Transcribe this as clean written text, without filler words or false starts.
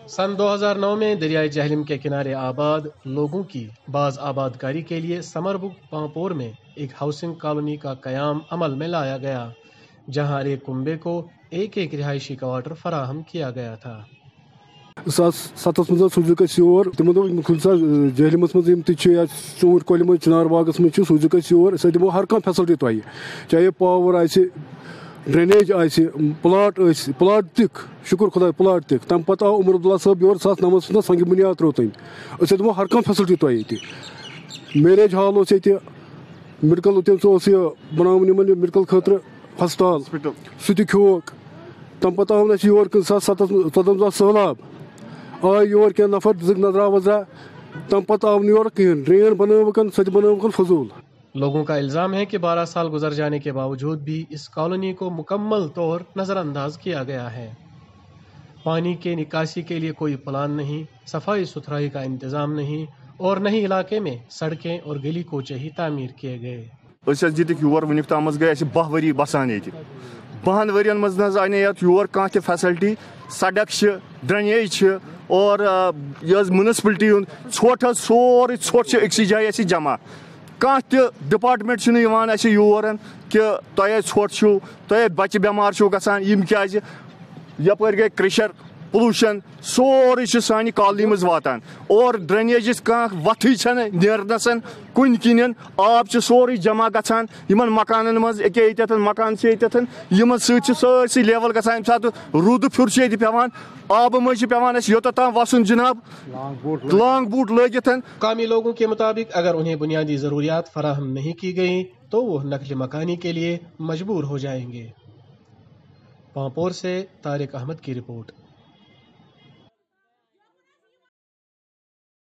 सन 2009 में दरियाए जहलम के किनारे आबाद लोगों की बाज आबादकारी के लिए समरबुग पांपोर में एक हाउसिंग कॉलोनी का क़याम अमल में लाया गया, जहां हर एक कुंबे को एक एक रिहायशी क्वार्टर फराहम किया गया था। 2007 मज सूझक योर तमो जहलमस मज ूर कल चिनार बागस मज सूझक योर दमो हर कह फैसिलिटी तुह, चाहे पावर आ ड्रेनेज प्लाट प्लाट तिक शुक्र खुदा प्लाट तिक तम पत आव उमर अब्दुल्ला साहब योर 2009 ना संग बुनियाद त्रो तन दमो हर कह फैसिलिटी तुह ये मैरिज हॉल मेडिकल तम बनावन मेडिकल खतर हस्पताल सह खोक तम पत आव योर 2014 सैलाब आय योर क्या नफर दिख नजरा वजरा तम पत आव योर कहें ड्रेन बनवकन सह बनवकन फजूल। लोगों का इल्ज़ाम है कि 12 साल गुजर जाने के बावजूद भी इस कॉलोनी को मुकम्मल तौर नज़रअंदाज किया गया है। पानी के निकासी के लिए कोई प्लान नहीं, सफाई सुथराई का इंतज़ाम नहीं और न ही इलाके में सड़कें और गली कोचे ही तामीर किए गए। योर वुनिक तामस गए 10 वरी बसान ये 10 वरियन मज न आने योर कह त फैसिलिटी सड़क ड्रेनेज और म्यूनसिपलिटी ोट सोरे ोट अक्सी जाए जमा कह डिपार्टमेंट योर कि तुह ोट तुह बच्चे बेमार गसान क्या यपर गए क्रेशर पोलूशन सोरे सानी कॉलोनी मज वातान और ड्रेनेज कह वथ नेरनस कुन किन आब सोरे जमा गसान यमन मकान मज ये मकान यमन ससी लेवल गसान सात रूद फिर पेवान आब मज पेवान योत ताम वसन जनाब लांग बूट लगित। कामी लोगों के मुताबिक अगर उन्हें बुनियादी ज़रूरियात फराहम नहीं की गई तो वो नकल मकानी के लिए मजबूर हो जाएंगे। पांपोर से तारिक अहमद की रिपोर्ट।